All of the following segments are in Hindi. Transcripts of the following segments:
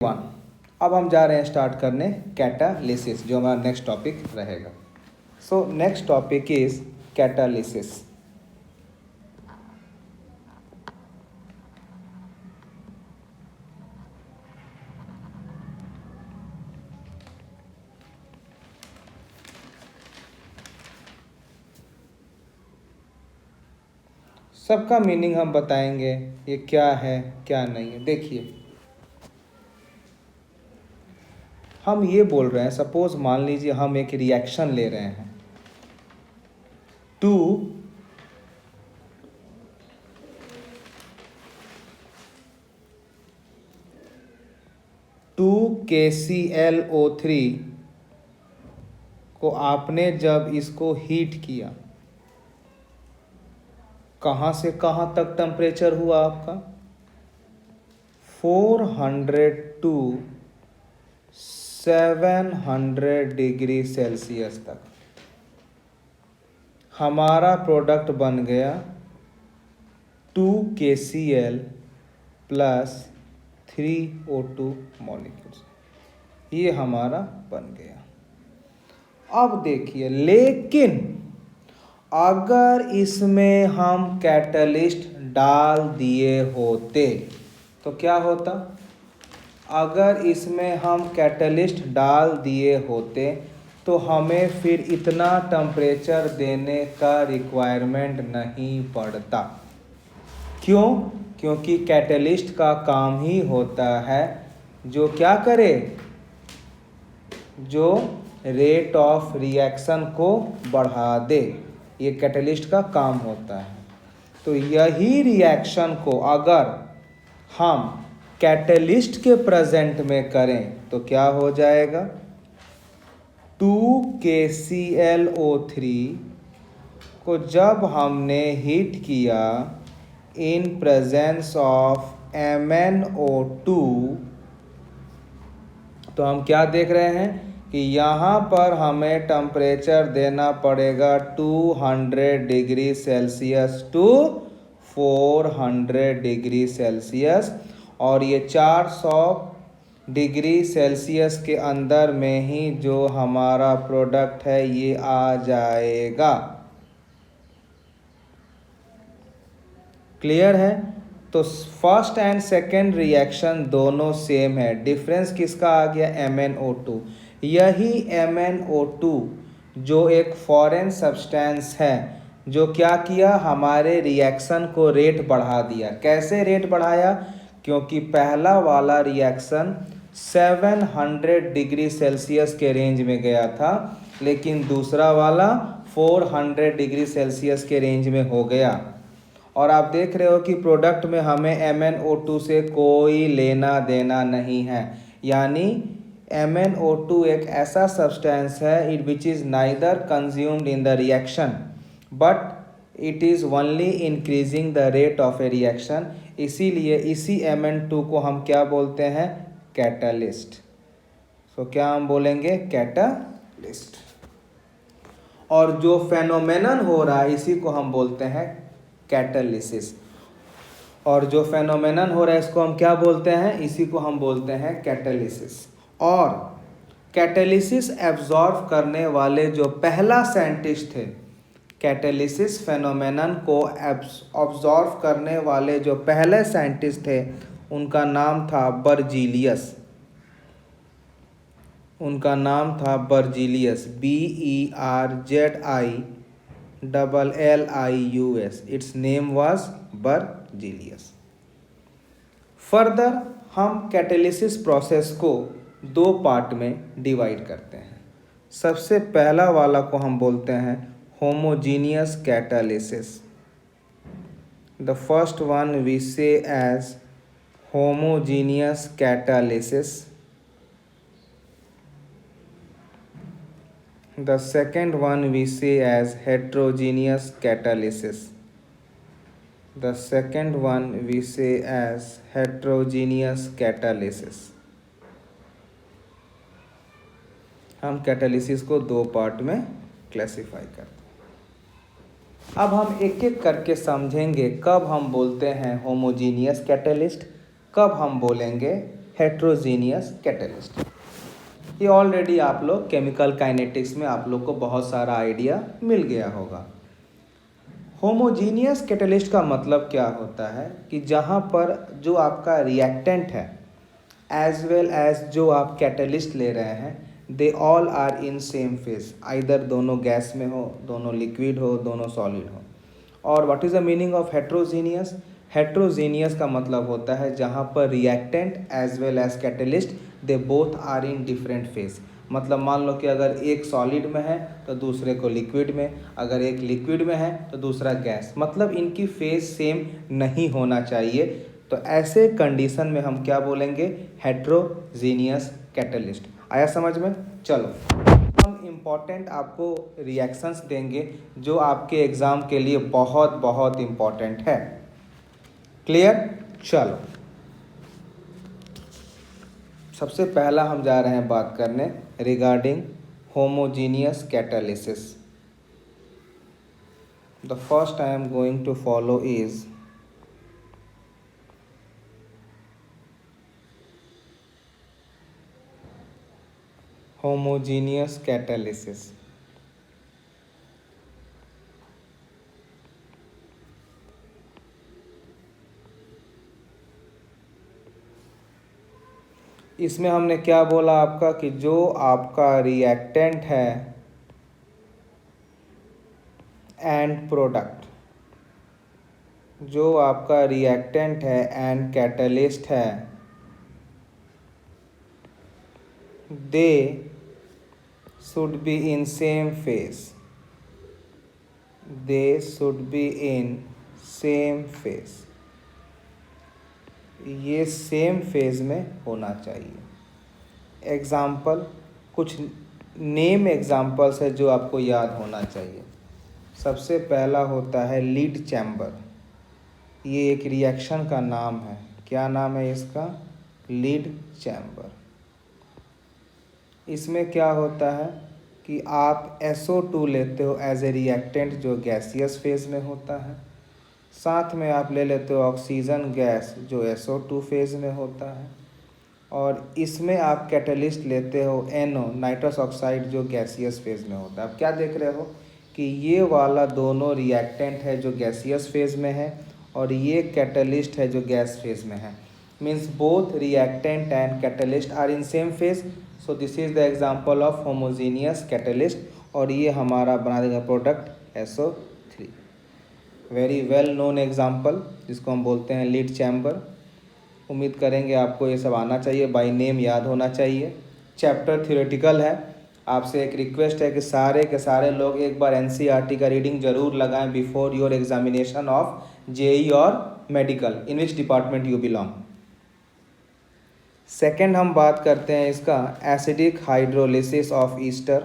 वन। अब हम जा रहे हैं स्टार्ट करने कैटालिसिस, जो हमारा नेक्स्ट टॉपिक रहेगा। So next topic is catalysis. सबका मीनिंग हम बताएंगे, ये क्या है क्या नहीं है। देखिए, हम ये बोल रहे हैं, सपोज मान लीजिए हम एक रिएक्शन ले रहे हैं टू KClO3 को आपने जब इसको हीट किया, कहाँ से कहाँ तक टेम्परेचर हुआ आपका 400 टू 700 डिग्री सेल्सियस तक। हमारा प्रोडक्ट बन गया 2KCl प्लस 3O2 मॉलिक्यूल्स। ये हमारा बन गया। अब देखिए, लेकिन अगर इसमें हम कैटलिस्ट डाल दिए होते तो क्या होता? अगर इसमें हम कैटलिस्ट डाल दिए होते तो हमें फिर इतना टेम्परेचर देने का रिक्वायरमेंट नहीं पड़ता। क्यों? क्योंकि कैटलिस्ट का काम ही होता है जो क्या करे, जो रेट ऑफ रिएक्शन को बढ़ा दे। ये कैटलिस्ट का काम होता है। तो यही रिएक्शन को अगर हम कैटलिस्ट के प्रेजेंट में करें तो क्या हो जाएगा? 2KClO3 को जब हमने हीट किया इन प्रेजेंस ऑफ MnO2, तो हम क्या देख रहे हैं कि यहाँ पर हमें टेम्परेचर देना पड़ेगा 200 degree Celsius to 400 degree Celsius, और ये 400 डिग्री सेल्सियस के अंदर में ही जो हमारा प्रोडक्ट है ये आ जाएगा। क्लियर है? तो फर्स्ट एंड सेकेंड रिएक्शन दोनों सेम है। डिफरेंस किसका आ गया? MnO2। यही MnO2 जो एक फॉरेन सब्सटेंस है, जो क्या किया, हमारे रिएक्शन को रेट बढ़ा दिया। कैसे रेट बढ़ाया? क्योंकि पहला वाला रिएक्शन 700 डिग्री सेल्सियस के रेंज में गया था, लेकिन दूसरा वाला 400 डिग्री सेल्सियस के रेंज में हो गया। और आप देख रहे हो कि प्रोडक्ट में हमें MnO2 से कोई लेना देना नहीं है। यानी MnO2 एक ऐसा सब्सटेंस है which is neither consumed in the reaction but it is only increasing the rate of A reaction. इसीलिए इसी Mn2 को हम क्या बोलते हैं? कैटलिस्ट। सो क्या हम बोलेंगे? कैटलिस्ट। और जो फेनोमेनन हो रहा है इसी को हम बोलते हैं कैटालिसिस। और जो फेनोमेनन हो रहा है इसको हम क्या बोलते हैं? इसी को हम बोलते हैं कैटालिसिस। और कैटालिसिस एब्जॉर्व करने वाले जो पहला साइंटिस्ट थे, कैटालिसिस फेनोमेनन को ऑब्जॉर्व करने वाले जो पहले साइंटिस्ट थे, उनका नाम था बर्जीलियस। उनका नाम था Berzelius, BERZILLIUS। It's name was Berzelius. Further हम कैटालिसिस प्रोसेस को दो पार्ट में डिवाइड करते हैं। सबसे पहला वाला को हम बोलते हैं homogeneous catalysis. The first one we say as homogeneous catalysis. The second one we say as heterogeneous catalysis. The second one we say as heterogeneous catalysis. हम कैटालिसिस को दो पार्ट में क्लासिफाई करते हैं। अब हम एक एक करके समझेंगे कब हम बोलते हैं होमोजीनियस कैटालिस्ट, कब हम बोलेंगे हेट्रोजीनियस कैटलिस्ट। ये ऑलरेडी आप लोग केमिकल काइनेटिक्स में आप लोग को बहुत सारा आइडिया मिल गया होगा। होमोजीनियस कैटलिस्ट का मतलब क्या होता है कि जहाँ पर जो आपका रिएक्टेंट है एज वेल एज जो आप कैटलिस्ट ले रहे हैं, they all are in same phase, either दोनों गैस में हो, दोनों लिक्विड हो, दोनों सॉलिड हो। और what is the meaning of heterogeneous? Heterogeneous का मतलब होता है जहाँ पर reactant as well as catalyst they both are in different phase. मतलब मान लो कि अगर एक सॉलिड में है तो दूसरे को लिक्विड में, अगर एक लिक्विड में है तो दूसरा गैस, मतलब इनकी फेज सेम नहीं होना चाहिए। तो ऐसे कंडीशन में हम क्या बोलेंगे? Heterogeneous catalyst. आया समझ में? चलो हम इम्पॉर्टेंट आपको रिएक्शंस देंगे जो आपके एग्ज़ाम के लिए बहुत बहुत इम्पॉर्टेंट है। क्लियर? चलो सबसे पहला हम जा रहे हैं बात करने regarding homogeneous catalysis. The first I am going to follow is homogeneous catalysis. इसमें हमने क्या बोला आपका कि जो आपका रिएक्टेंट है एंड प्रोडक्ट, जो आपका रिएक्टेंट है एंड कैटलिस्ट है, they should be in same phase, they should be in same phase. ये सेम फेज में होना चाहिए। एग्जाम्पल, कुछ नेम एग्जाम्पल्स है जो आपको याद होना चाहिए। सबसे पहला होता है लीड चैम्बर। ये एक रिएक्शन का नाम है। क्या नाम है इसका? Lead chamber. इसमें क्या होता है कि आप SO2 लेते हो एज ए रिएक्टेंट जो गैसियस फेज में होता है, साथ में आप ले लेते हो ऑक्सीजन गैस जो SO2 फेज में होता है, और इसमें आप कैटलिस्ट लेते हो NO नाइट्रस ऑक्साइड जो गैसियस फेज में होता है। आप क्या देख रहे हो कि ये वाला दोनों रिएक्टेंट है जो गैसियस फेज में है और ये कैटलिस्ट है जो गैस फेज में है। Means both reactant and catalyst are in same phase. So this is the example of homogeneous catalyst, और ये हमारा बना देगा product SO3। Very well known example जिसको हम बोलते हैं लीड चैम्बर। उम्मीद करेंगे आपको ये सब आना चाहिए, बाय नेम याद होना चाहिए। चैप्टर थ्योरेटिकल है। आपसे एक रिक्वेस्ट है कि सारे के सारे लोग एक बार NCERT का रीडिंग जरूर लगाएं before your examination of JEE और medical, in which department you belong. Second हम बात करते हैं इसका acidic hydrolysis of Easter.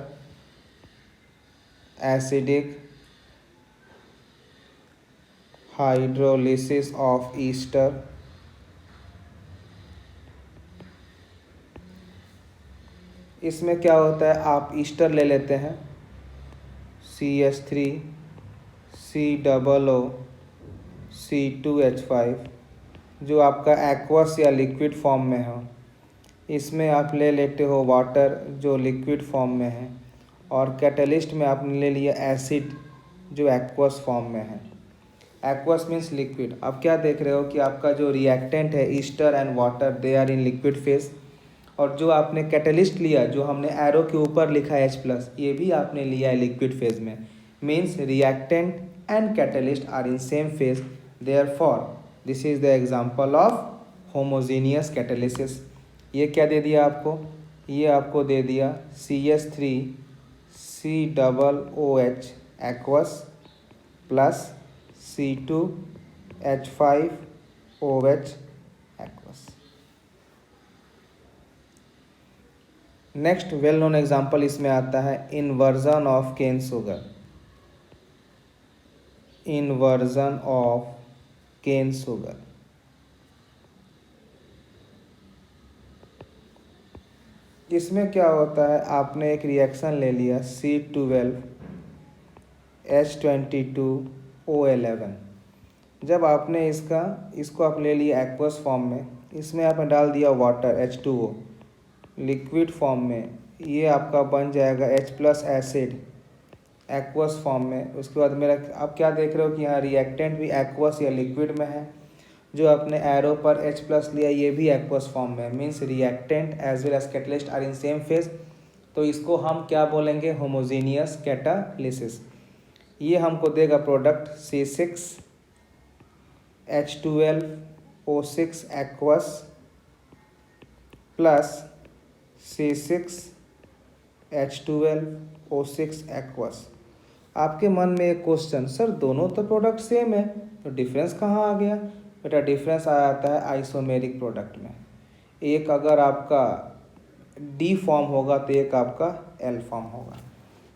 Acidic hydrolysis of Easter. इसमें क्या होता है, आप ईस्टर ले लेते हैं CH3 COO C2H5 जो आपका एक्वस या लिक्विड फॉर्म में हो। इसमें आप ले लेते हो वाटर जो लिक्विड फॉर्म में है, और कैटलिस्ट में आपने ले लिया एसिड जो एक्वस फॉर्म में है। Aqueous means liquid. आप क्या देख रहे हो कि आपका जो रिएक्टेंट है ester and water they are in liquid phase, और जो आपने कैटलिस्ट लिया जो हमने एरो के ऊपर लिखा है H+, ये भी आपने लिया है लिक्विड फेज में। Means reactant and catalyst are in same phase, therefore this is the example of homogeneous catalysis. ये क्या दे दिया आपको? ये आपको दे दिया CH3 COOH aqueous plus C2H5OH aqueous. Next well known example इसमें आता है inversion of cane sugar. Inversion of cane sugar. इसमें क्या होता है, आपने एक रिएक्शन ले लिया C12H22O11। जब आपने इसको आप ले लिया एक्वस फॉर्म में, इसमें आपने डाल दिया वाटर H2O लिक्विड फॉर्म में, ये आपका बन जाएगा H plus acid aqueous form में। उसके बाद मेरा आप क्या देख रहे हो कि यहाँ रिएक्टेंट भी एक्वस या लिक्विड में है। जो आपने एरो पर H प्लस लिया ये भी एक्वस फॉर्म में, means reactant as well as catalyst are in same phase. तो इसको हम क्या बोलेंगे, होमोजीनियस कैटालिसिस। ये हमको देगा product C6H12O6 aqueous plus C6H12O6 aqueous. आपके मन में एक क्वेश्चन, सर दोनों तो प्रोडक्ट सेम है तो डिफरेंस कहाँ आ गया? बेटा डिफरेंस आ जाता है आइसोमेरिक प्रोडक्ट में। एक अगर आपका D फॉर्म होगा तो एक आपका L फॉर्म होगा,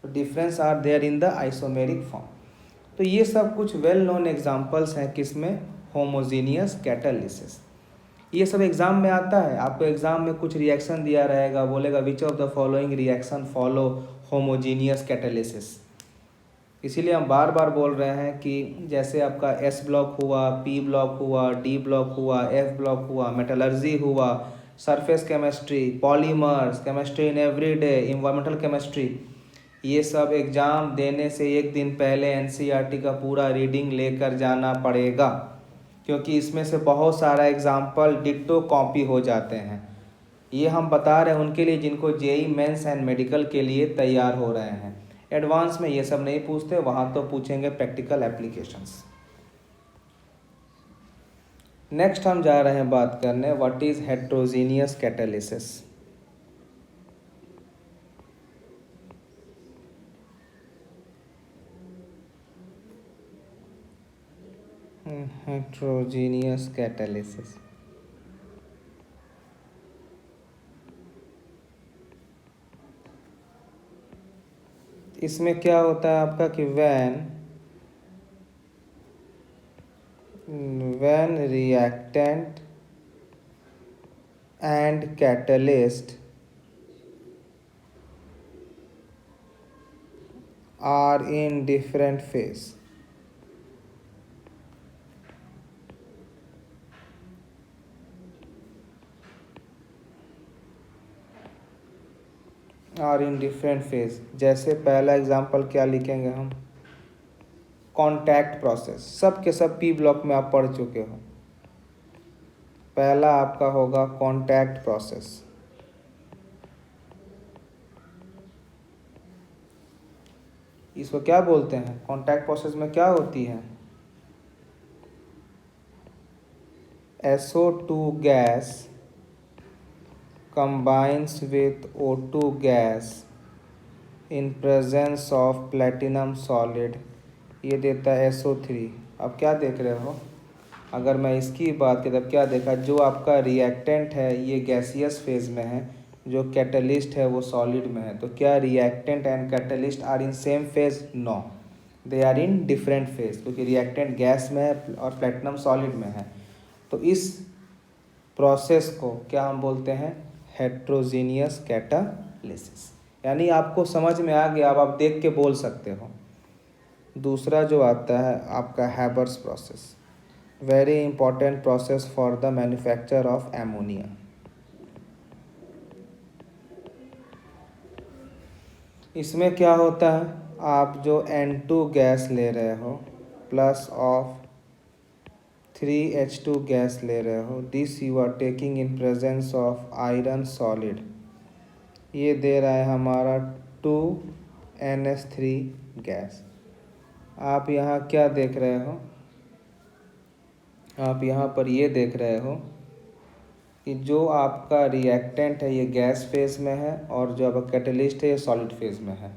तो difference are there in the isomeric form. तो ये सब कुछ वेल नोन एग्जांपल्स हैं किसमें, होमोजीनियस कैटालिसिस। ये सब एग्जाम में आता है। आपको एग्जाम में कुछ रिएक्शन दिया रहेगा, बोलेगा which of the following reaction follow homogeneous catalysis. इसीलिए हम बार बार बोल रहे हैं कि जैसे आपका S ब्लॉक हुआ, P ब्लॉक हुआ, D ब्लॉक हुआ, F ब्लॉक हुआ, मेटलर्जी हुआ, surface chemistry, polymers, chemistry in everyday, environmental chemistry, ये सब एग्ज़ाम देने से एक दिन पहले NCERT का पूरा रीडिंग लेकर जाना पड़ेगा, क्योंकि इसमें से बहुत सारा एग्जाम्पल डिट्टो कॉपी हो जाते हैं। ये हम बता रहे हैं उनके लिए जिनको जेई मेंस एंड मेडिकल के लिए तैयार हो रहे हैं। एडवांस में ये सब नहीं पूछते, वहाँ तो पूछेंगे प्रैक्टिकल एप्लीकेशंस। नेक्स्ट हम जा रहे हैं बात करने what is heterogeneous catalysis. Heterogeneous catalysis इसमें क्या होता है आपका कि when reactant and catalyst are in different phase, जैसे पहला एग्जांपल क्या लिखेंगे हम, कॉन्टैक्ट प्रोसेस। सब के सब P ब्लॉक में आप पढ़ चुके हो। पहला आपका होगा कॉन्टैक्ट प्रोसेस। इसको क्या बोलते हैं, कॉन्टैक्ट प्रोसेस में क्या होती है, SO2 gas combines with O2 gas in presence of platinum solid, ये देता है SO3। अब क्या देख रहे हो, अगर मैं इसकी बात करूँ तब क्या देखा, जो आपका रिएक्टेंट है ये गैसियस फेज में है, जो कैटलिस्ट है वो सॉलिड में है। तो क्या reactant and catalyst are in same phase? No, they are in different phase, क्योंकि रिएक्टेंट गैस में है और प्लेटिनम सॉलिड में है। तो इस प्रोसेस को क्या हम बोलते हैं, हेट्रोजीनियस कैटालिसिस। यानी आपको समझ में आ गया, अब आप देख के बोल सकते हो। दूसरा जो आता है आपका Haber's process, very important process for the manufacture of ammonia. इसमें क्या होता है, आप जो N2 गैस ले रहे हो प्लस ऑफ 3H2 गैस ले रहे हो, this you are taking in presence of iron solid, ये दे रहा है हमारा 2NH3 गैस। आप यहाँ क्या देख रहे हो, आप यहाँ पर ये देख रहे हो कि जो आपका रिएक्टेंट है ये गैस फेज में है और जो आपका कैटलिस्ट है ये सॉलिड फेज में है।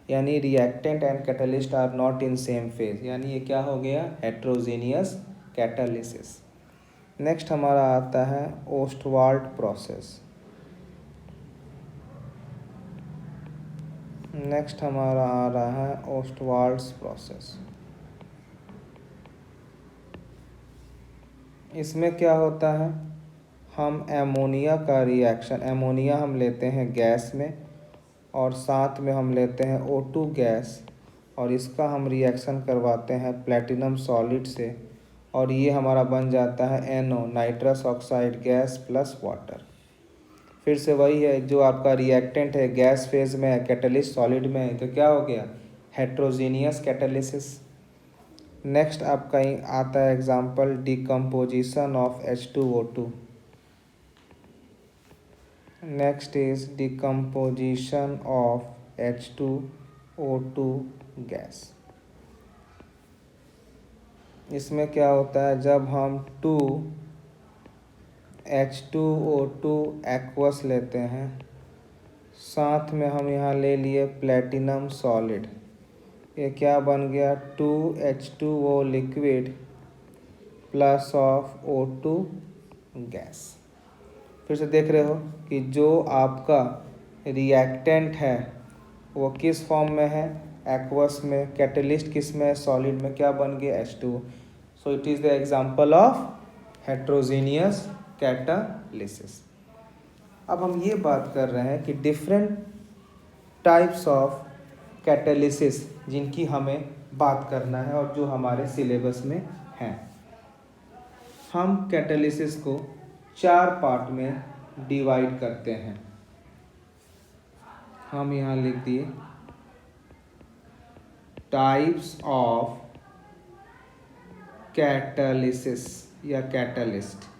यानी reactant and catalyst are not in same phase, यानी ये क्या हो गया, हेट्रोजीनियस कैटालिसिस। नेक्स्ट हमारा आता है ओस्टवाल्ड प्रोसेस। नेक्स्ट हमारा आ रहा है ओस्टवाल्ड्स प्रोसेस। इसमें क्या होता है, हम एमोनिया का रिएक्शन, एमोनिया हम लेते हैं गैस में और साथ में हम लेते हैं O2 गैस और इसका हम रिएक्शन करवाते हैं प्लेटिनम सॉलिड से और ये हमारा बन जाता है NO, nitrous oxide gas plus water. फिर से वही है, जो आपका रिएक्टेंट है गैस फेज में है, कैटलिस्ट सॉलिड में है, तो क्या हो गया, हेट्रोजीनियस कैटालिसिस। नेक्स्ट आपका आता है example decomposition of H2O2। Next is decomposition of H2O2 gas. इसमें क्या होता है, जब हम H2O2 एक्वस लेते हैं, साथ में हम यहाँ ले लिए प्लेटिनम सॉलिड, ये क्या बन गया, 2H2O liquid plus of O2 gas. फिर से देख रहे हो कि जो आपका रिएक्टेंट है वो किस फॉर्म में है, एक्वस में, कैटलिस्ट किस में, सॉलिड में, क्या बन गया, H2O। So it is the example of heterogeneous catalysis. अब हम ये बात कर रहे हैं कि डिफरेंट टाइप्स ऑफ कैटालिसिस जिनकी हमें बात करना है और जो हमारे सिलेबस में हैं। हम कैटालिसिस को 4 पार्ट में डिवाइड करते हैं। हम यहाँ लिख दिए टाइप्स ऑफ कैटालिसिस या कैटालिस्ट।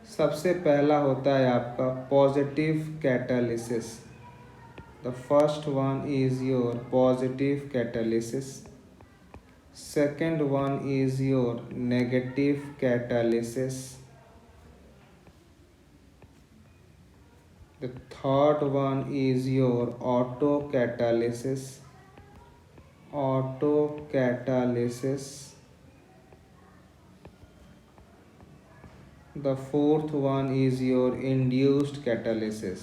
सबसे पहला होता है आपका positive catalysis. The first one is your positive catalysis. Second one is your negative catalysis. The third one is your auto catalysis. Auto catalysis. The fourth one is your induced catalysis।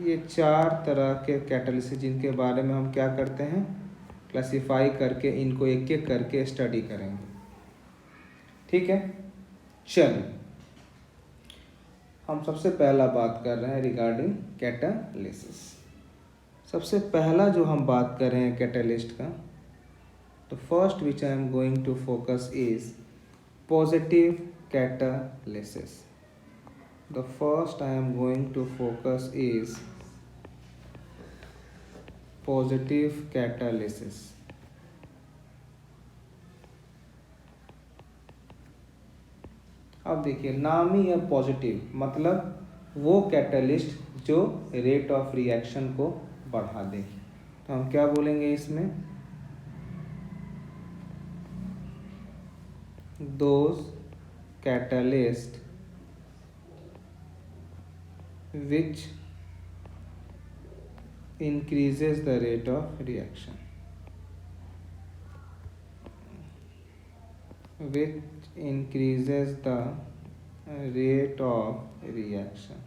ये 4 तरह के कैटालिसिस जिनके बारे में हम क्या करते हैं, क्लासिफाई करके इनको एक एक करके स्टडी करेंगे। ठीक है, चलिए हम सबसे पहला बात कर रहे हैं रिगार्डिंग कैटालिसिस। सबसे पहला जो हम बात कर रहे हैं कैटालिस्ट का, the first which I am going to focus is positive catalysis। The first I am going to focus is positive catalysis। अब देखिए, नाम ही है पॉजिटिव, मतलब वो कैटालिस्ट जो रेट ऑफ रिएक्शन को बढ़ा दे। तो हम क्या बोलेंगे इसमें, those catalyst which increases the rate of reaction, which increases the rate of reaction।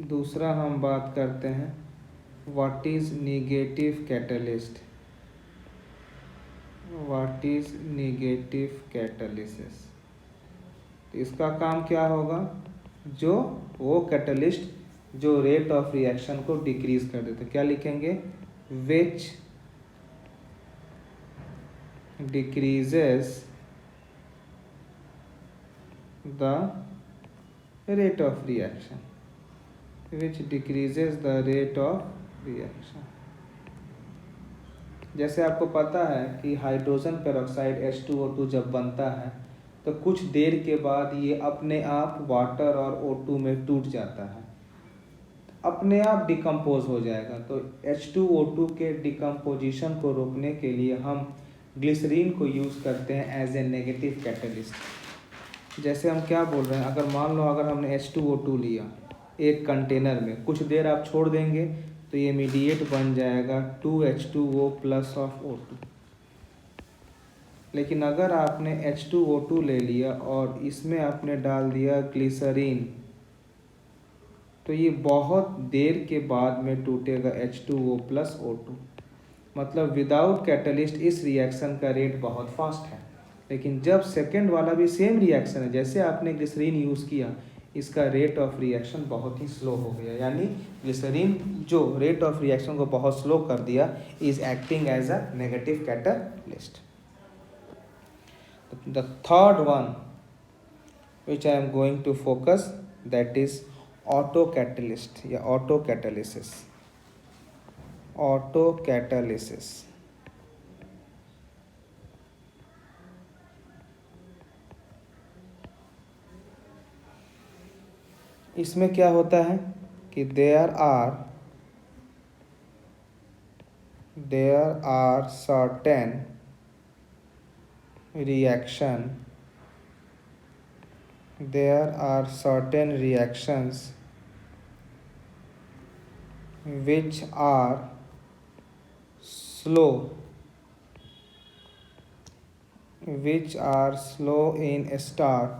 दूसरा हम बात करते हैं what is negative catalyst। What is negative catalysis. तो इसका काम क्या होगा, जो वो कैटालिस्ट जो रेट ऑफ रिएक्शन को डिक्रीज कर देते, क्या लिखेंगे, which decreases the rate of reaction, which decreases the rate of reaction. जैसे आपको पता है कि हाइड्रोजन पेरोक्साइड H2O2 जब बनता है तो कुछ देर के बाद ये अपने आप वाटर और O2 में टूट जाता है, अपने आप डिकम्पोज हो जाएगा। तो H2O2 के डिकम्पोजिशन को रोकने के लिए हम ग्लिसरीन को यूज़ करते हैं एज ए नेगेटिव कैटलिस्ट। जैसे हम क्या बोल रहे हैं, अगर मान लो अगर हमने H2O2 लिया एक कंटेनर में, कुछ देर आप छोड़ देंगे तो ये इमीडिएट बन जाएगा 2H2O प्लस ऑफ O2। लेकिन अगर आपने H2O2 ले लिया और इसमें आपने डाल दिया ग्लिसरीन, तो ये बहुत देर के बाद में टूटेगा H2O प्लस O2। मतलब विदाउट कैटलिस्ट इस रिएक्शन का रेट बहुत फास्ट है। लेकिन जब सेकेंड वाला भी सेम रिएक्शन है, जैसे आपने ग्लिसरीन यूज़ किया, इसका रेट ऑफ रिएक्शन बहुत ही स्लो हो गया, यानी ग्लिसरीन जो रेट ऑफ रिएक्शन को बहुत स्लो कर दिया is acting as a negative catalyst. The third one which I am going to focus, that is autocatalyst या autocatalysis। autocatalysis इसमें क्या होता है कि there are certain reactions which are slow in start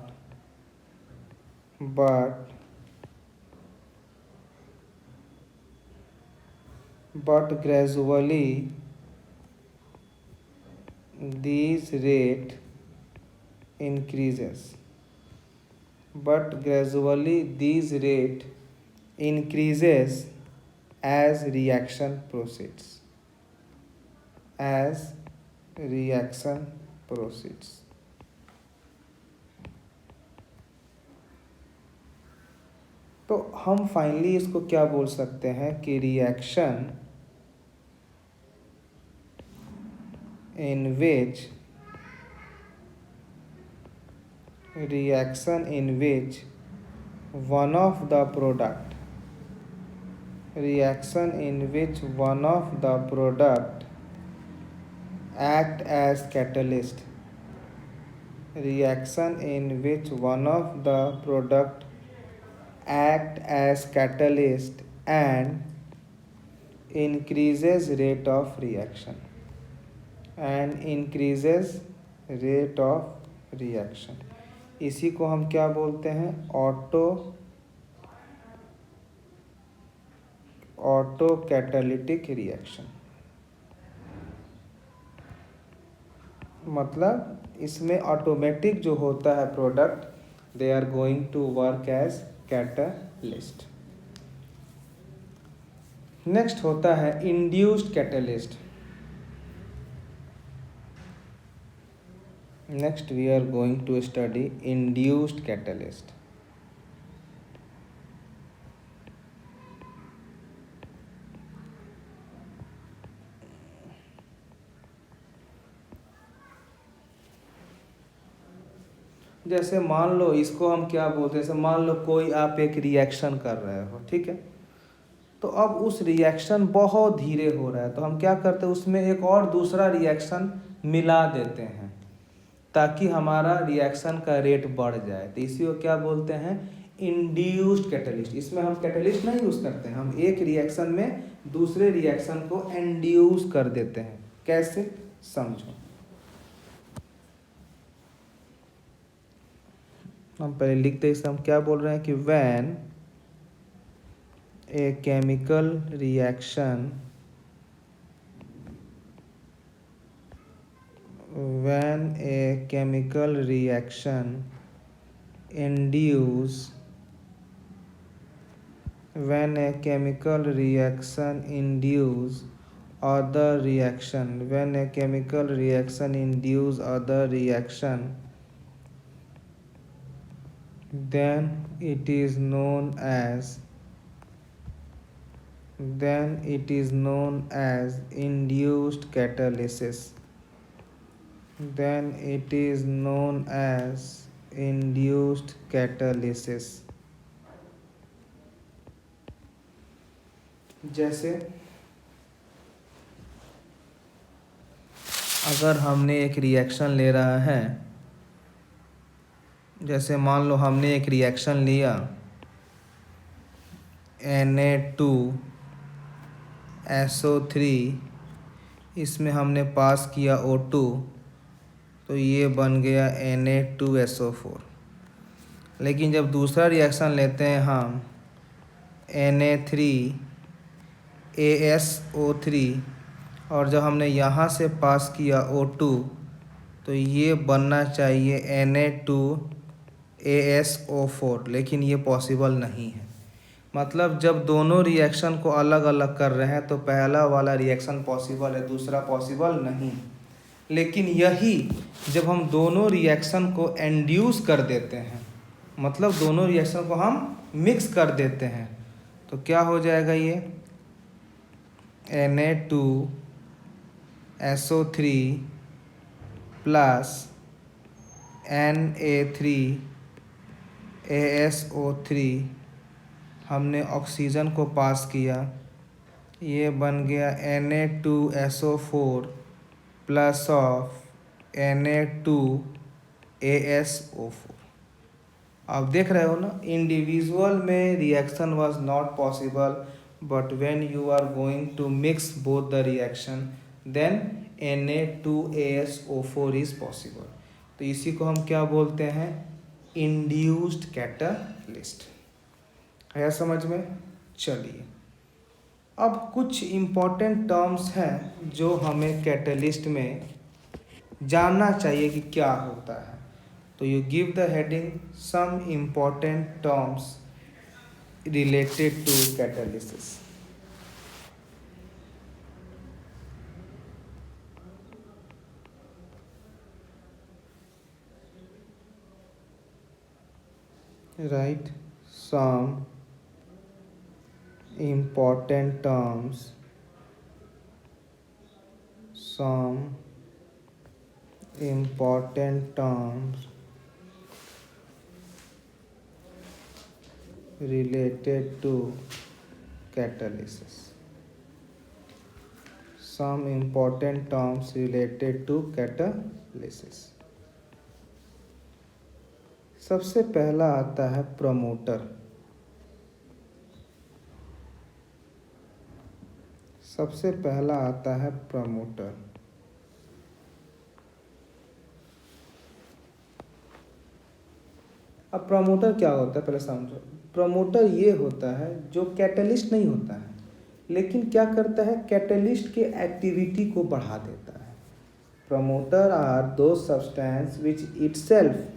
but gradually these rate increases as reaction proceeds तो हम फाइनली इसको क्या बोल सकते हैं कि reaction in which one of the product act as catalyst and increases rate of reaction इसी को हम क्या बोलते हैं, ऑटो कैटालिटिक रिएक्शन। मतलब इसमें ऑटोमेटिक जो होता है product, they are going to work as catalyst. Next होता है induced catalyst. Next we are going to study induced catalyst। जैसे मान लो इसको हम क्या बोलते हैं, जैसे मान लो कोई आप एक रिएक्शन कर रहे हो, ठीक है, तो अब उस रिएक्शन बहुत धीरे हो रहा है, तो हम क्या करते हैं उसमें एक और दूसरा रिएक्शन मिला देते हैं ताकि हमारा रिएक्शन का रेट बढ़ जाए, तो इसी को क्या बोलते हैं, इंड्यूस्ड कैटलिस्ट। इसमें हम कैटलिस्ट नहीं यूज़ करते हैं, हम एक रिएक्शन में दूसरे रिएक्शन को इंड्यूस कर देते हैं। कैसे, समझो। हम पहले लिखते हैं, हम क्या बोल रहे हैं कि when a chemical reaction induce other reaction, then it is known as induced catalysis। जैसे अगर हमने एक रिएक्शन ले रहा है, जैसे मान लो हमने एक रिएक्शन लिया Na2SO3, इसमें हमने पास किया O2, तो ये बन गया Na2SO4। लेकिन जब दूसरा रिएक्शन लेते हैं हम Na3ASO3, और जब हमने यहाँ से पास किया O2, तो ये बनना चाहिए Na2 ASO4, लेकिन ये पॉसिबल नहीं है। मतलब जब दोनों रिएक्शन को अलग अलग कर रहे हैं तो पहला वाला रिएक्शन पॉसिबल है, दूसरा पॉसिबल नहीं। लेकिन यही जब हम दोनों रिएक्शन को इंड्यूस कर देते हैं, मतलब दोनों रिएक्शन को हम मिक्स कर देते हैं, तो क्या हो जाएगा ये Na2SO3 प्लस Na3ASO3, हमने ऑक्सीजन को पास किया, ये बन गया Na2SO4 प्लस ऑफ Na2ASO4। आप देख रहे हो ना, इंडिविजुअल में reaction was not possible, but when you are going to mix both the reaction then Na2ASO4 is possible. तो इसी को हम क्या बोलते हैं, इंड्यूस्ड कैटालिस्ट। है समझ में? चलिए, अब कुछ इम्पॉर्टेंट टर्म्स हैं जो हमें कैटलिस्ट में जानना चाहिए कि क्या होता है। तो you give the heading some important terms related to catalysis. Write some important terms, some important terms related to catalysis. Some important terms related to catalysis. सबसे पहला आता है प्रमोटर। सबसे पहला आता है प्रमोटर। अब प्रमोटर क्या होता है पहले समझो। प्रमोटर ये होता है जो कैटलिस्ट नहीं होता है, लेकिन क्या करता है, कैटलिस्ट के एक्टिविटी को बढ़ा देता है। प्रमोटर आर दो substance which itself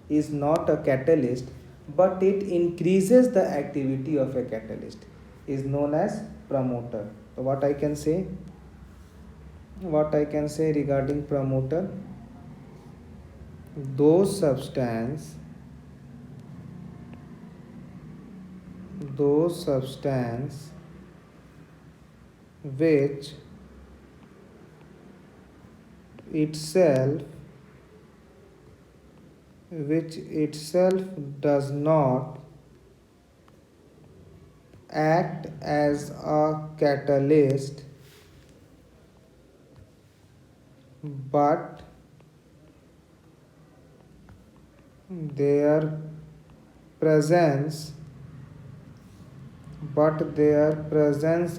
is not a catalyst but it increases the activity of a catalyst is known as promoter. So what I can say regarding promoter, those substance which itself does not act as a catalyst but their presence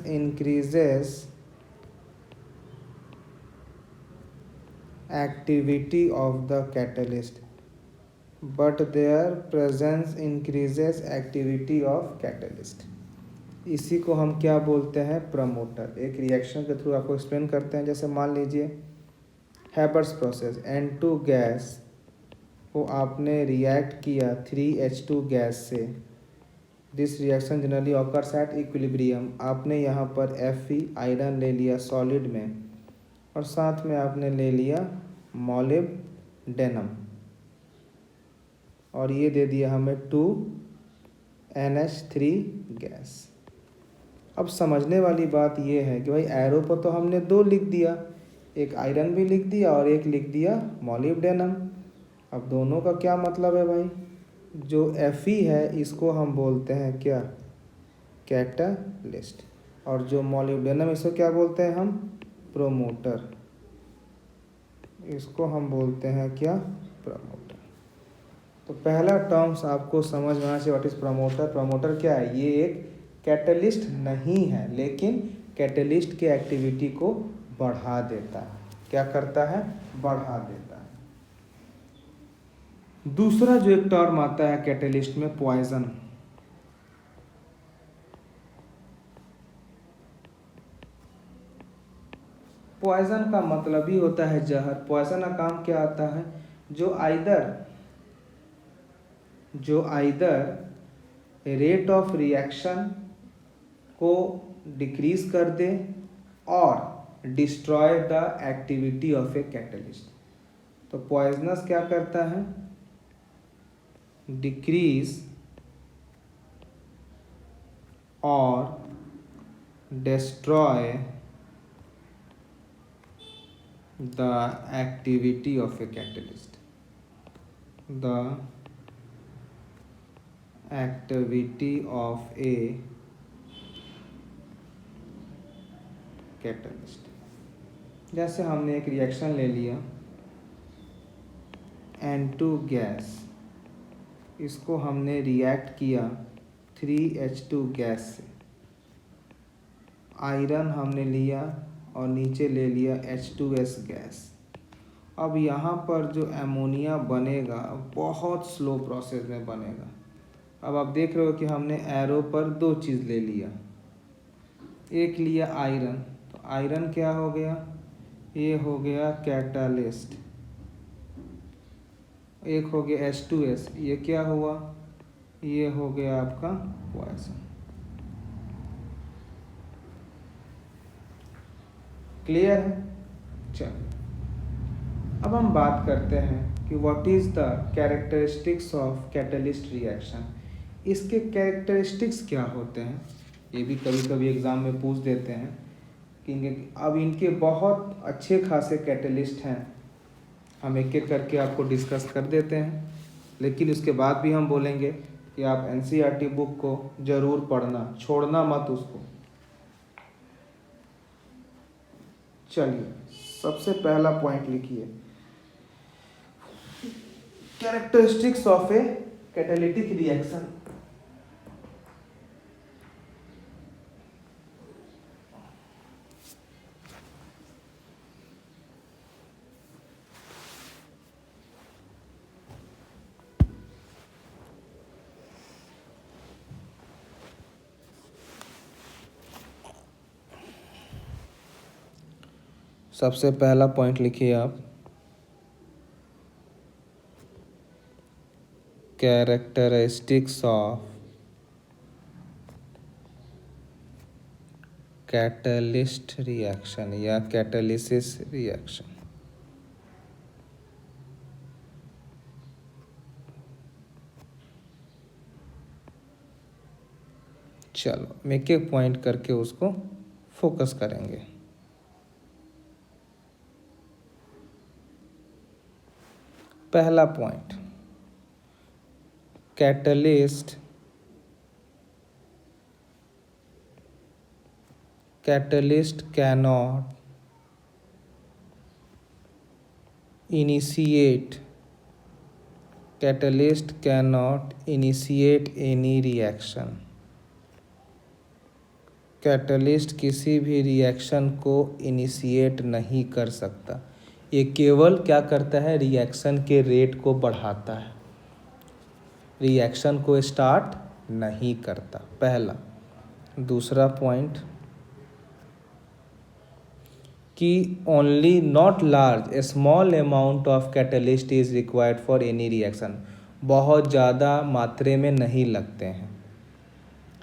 increases activity of the catalyst. इसी को हम क्या बोलते हैं, प्रमोटर। एक रिएक्शन के थ्रू आपको एक्सप्लेन करते हैं। जैसे मान लीजिए हैबर्स प्रोसेस, N2 गैस को आपने रिएक्ट किया 3H2 गैस से। This reaction generally occurs at equilibrium. आपने यहाँ पर Fe आयरन ले लिया सॉलिड में, और साथ में आपने ले लिया मोलिब्डेनम, और ये दे दिया हमें 2NH3 गैस। अब समझने वाली बात ये है कि भाई एरो पर तो हमने दो लिख दिया, एक आयरन भी लिख दिया और एक लिख दिया मोलिब्डेनम। अब दोनों का क्या मतलब है भाई, जो Fe है इसको हम बोलते हैं क्या, कैटालिस्ट, और जो मोलिब्डेनम इसको क्या बोलते हैं हम, प्रोमोटर। इसको हम बोलते हैं क्या, प्रमोटर। तो पहला टर्म्स आपको समझ में आना चाहिए, व्हाट इज प्रमोटर। प्रमोटर क्या है, ये एक कैटलिस्ट नहीं है, लेकिन कैटलिस्ट के एक्टिविटी को बढ़ा देता है। क्या करता है, बढ़ा देता है। दूसरा जो एक टर्म आता है कैटलिस्ट में, पॉइजन। पॉइजन का मतलब ही होता है जहर। पॉइजन का काम क्या आता है, जो आइदर जो आइदर रेट ऑफ रिएक्शन को डिक्रीज कर दे और destroy the activity of a catalyst. तो पॉइजनस क्या करता है, डिक्रीज और destroy the activity of a catalyst, the activity of a catalyst। जैसे हमने एक रिएक्शन ले लिया N2 गैस, इसको हमने रिएक्ट किया 3H2 गैस से, आयरन हमने लिया और नीचे ले लिया H2S गैस। अब यहाँ पर जो एमोनिया बनेगा बहुत स्लो प्रोसेस में बनेगा। अब आप देख रहे हो कि हमने एरो पर दो चीज़ ले लिया, एक लिया आयरन, तो आयरन क्या हो गया, ये हो गया कैटालिस्ट, एक हो गया H2S, ये क्या हुआ, ये हो गया आपका पॉइजन। क्लियर है। चलो अब हम बात करते हैं कि what is the characteristics of catalyst reaction. इसके कैरेक्टरिस्टिक्स क्या होते हैं, ये भी कभी कभी एग्ज़ाम में पूछ देते हैं कि अब इनके बहुत अच्छे खासे कैटलिस्ट हैं, हम एक एक करके आपको डिस्कस कर देते हैं, लेकिन उसके बाद भी हम बोलेंगे कि आप NCERT बुक को ज़रूर पढ़ना, छोड़ना मत उसको। चलिए सबसे पहला पॉइंट लिखिए, characteristics of A catalytic reaction. सबसे पहला पॉइंट लिखिए आप, कैरेक्टरिस्टिक्स ऑफ कैटलिस्ट रिएक्शन या कैटालिसिस रिएक्शन। चलो हम एक एक पॉइंट करके उसको फोकस करेंगे। पहला point, catalyst cannot initiate any reaction। Catalyst किसी भी रिएक्शन को इनिशिएट नहीं कर सकता, ये केवल क्या करता है, रिएक्शन के रेट को बढ़ाता है, रिएक्शन को स्टार्ट नहीं करता, पहला। दूसरा पॉइंट कि only not large A small amount of catalyst is required for any reaction, बहुत ज़्यादा मात्रे में नहीं लगते हैं।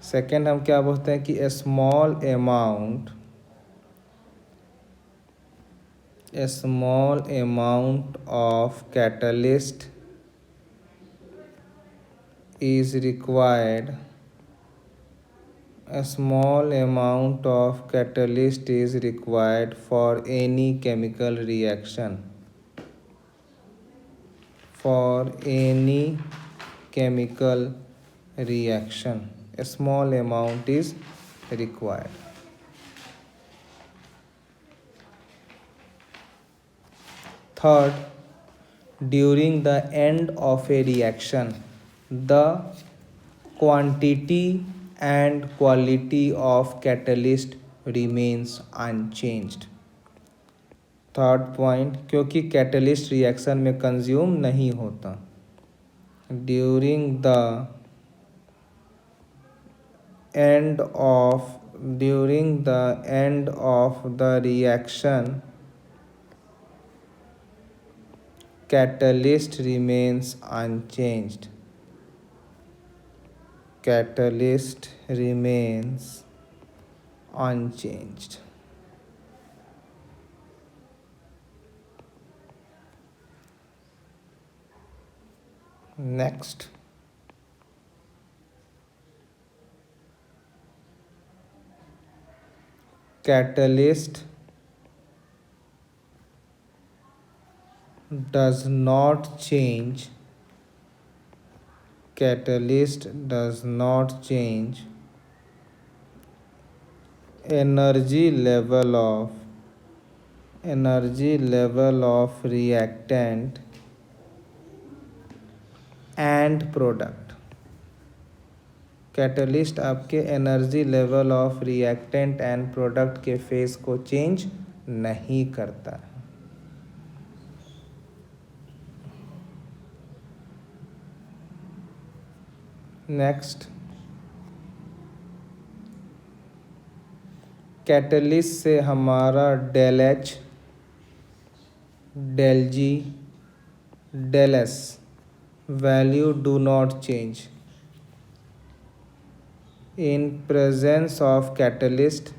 सेकेंड हम क्या बोलते हैं कि a small amount of catalyst is required, a small amount of catalyst is required for any chemical reaction, a small amount is required। Third, during the end of a reaction the quantity and quality of catalyst remains unchanged। Third point, क्योंकि कैटलिस्ट रिएक्शन में कंज्यूम नहीं होता, during the end of the reaction catalyst remains unchanged। catalyst remains unchanged. Next, catalyst does not change. Catalyst does not change energy level of reactant and product. Catalyst आपके energy level of reactant and product के फेस को चेंज नहीं करता है. नेक्स्ट, कैटलिस्ट से हमारा del H, del G, del S value do not change. In presence of catalyst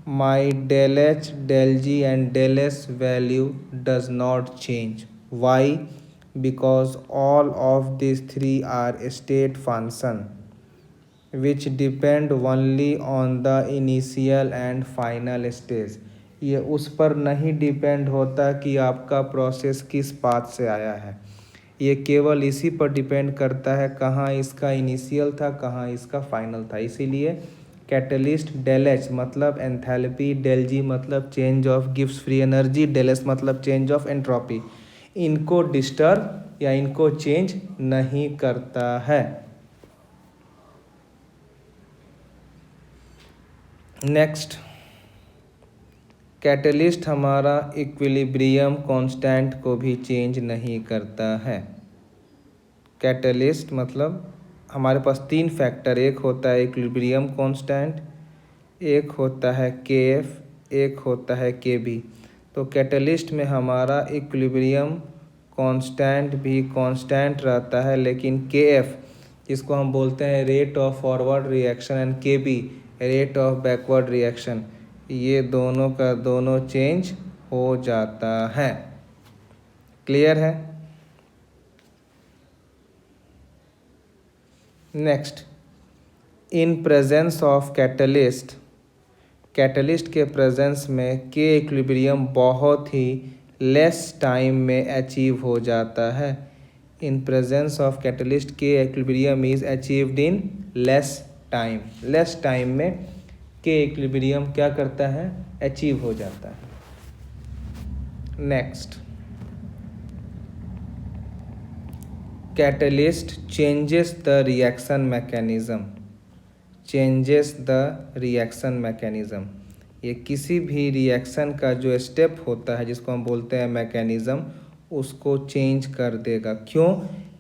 my del H, del G and del S value does not change. Why? Because all of these three are state function which depend only on the initial and final stage. ये उस पर नहीं डिपेंड होता कि आपका प्रोसेस किस पाथ से आया है. ये केवल इसी पर डिपेंड करता है कहाँ इसका इनिशियल था, कहाँ इसका फाइनल था. इसीलिए कैटलिस्ट डेल एच मतलब एंथैल्पी, डेल जी मतलब चेंज ऑफ गिव्स फ्री एनर्जी, डेल एस मतलब चेंज ऑफ एंट्रोपी, इनको डिस्टर्ब या इनको चेंज नहीं करता है. नेक्स्ट, कैटलिस्ट हमारा इक्विलिब्रियम कांस्टेंट को भी चेंज नहीं करता है. कैटलिस्ट मतलब हमारे पास तीन फैक्टर, एक होता है इक्विलिब्रियम कांस्टेंट, एक होता है के एफ, एक होता है के बी. तो कैटलिस्ट में हमारा इक्विलिब्रियम कांस्टेंट भी कांस्टेंट रहता है, लेकिन के एफ जिसको हम बोलते हैं rate of forward reaction and K B rate of backward reaction, ये दोनों का दोनों चेंज हो जाता है. क्लियर है? Next, in presence of catalyst, catalyst के प्रेजेंस में के इक्विलिब्रियम बहुत ही लेस टाइम में अचीव हो जाता है. इन प्रेजेंस ऑफ कैटलिस्ट के equilibrium is achieved in less time. Less time में के इक्विलिब्रियम क्या करता है? अचीव हो जाता है. Next, catalyst changes the reaction mechanism. Changes the reaction mechanism, ये किसी भी रिएक्शन का जो स्टेप होता है जिसको हम बोलते हैं मैकेनिज्म, उसको चेंज कर देगा. क्यों?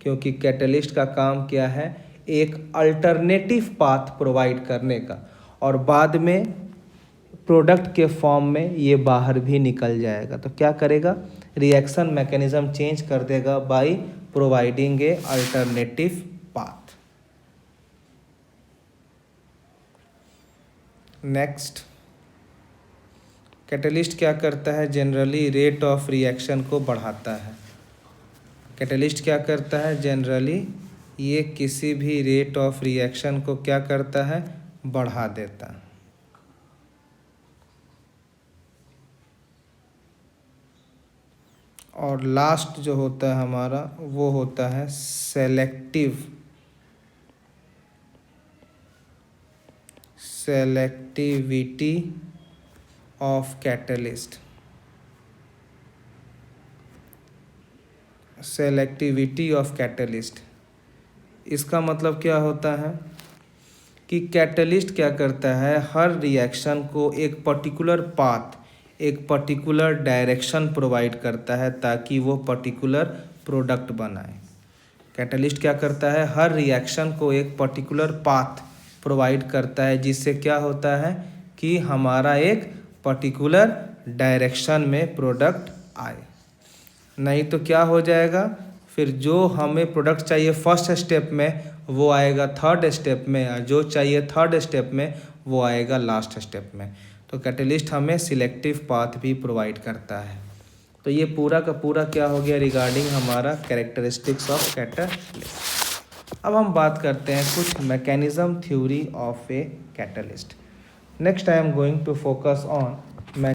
क्योंकि कैटलिस्ट का काम क्या है? एक अल्टरनेटिव पाथ प्रोवाइड करने का, और बाद में प्रोडक्ट के फॉर्म में ये बाहर भी निकल जाएगा. तो क्या करेगा? रिएक्शन मैकेनिज्म चेंज कर देगा by providing A alternative path. Next, catalyst क्या करता है? जनरली रेट ऑफ रिएक्शन को बढ़ाता है. कैटलिस्ट क्या करता है? जनरली ये किसी भी रेट ऑफ रिएक्शन को क्या करता है? बढ़ा देता है. और लास्ट जो होता है हमारा वो होता है selectivity of catalyst. Selectivity of catalyst, इसका मतलब क्या होता है कि कैटलिस्ट क्या करता है? हर रिएक्शन को एक पर्टिकुलर पाथ, एक पर्टिकुलर डायरेक्शन प्रोवाइड करता है ताकि वो पर्टिकुलर प्रोडक्ट बनाए. कैटलिस्ट क्या करता है? हर रिएक्शन को एक पर्टिकुलर पाथ प्रोवाइड करता है, जिससे क्या होता है कि हमारा एक पर्टिकुलर डायरेक्शन में प्रोडक्ट आए. नहीं तो क्या हो जाएगा? फिर जो हमें प्रोडक्ट चाहिए फर्स्ट स्टेप में, वो आएगा थर्ड स्टेप में, और जो चाहिए थर्ड स्टेप में वो आएगा लास्ट स्टेप में। तो कैटलिस्ट हमें सिलेक्टिव पाथ भी प्रोवाइड करता है। तो ये पूरा का पूरा क्या हो गया रिगार्डिंग हमारा कैरेक्टरिस्टिक्स ऑफ कैटलिस्ट। अब हम बात करते हैं कुछ mechanism theory of a catalyst. Next I am going to focus on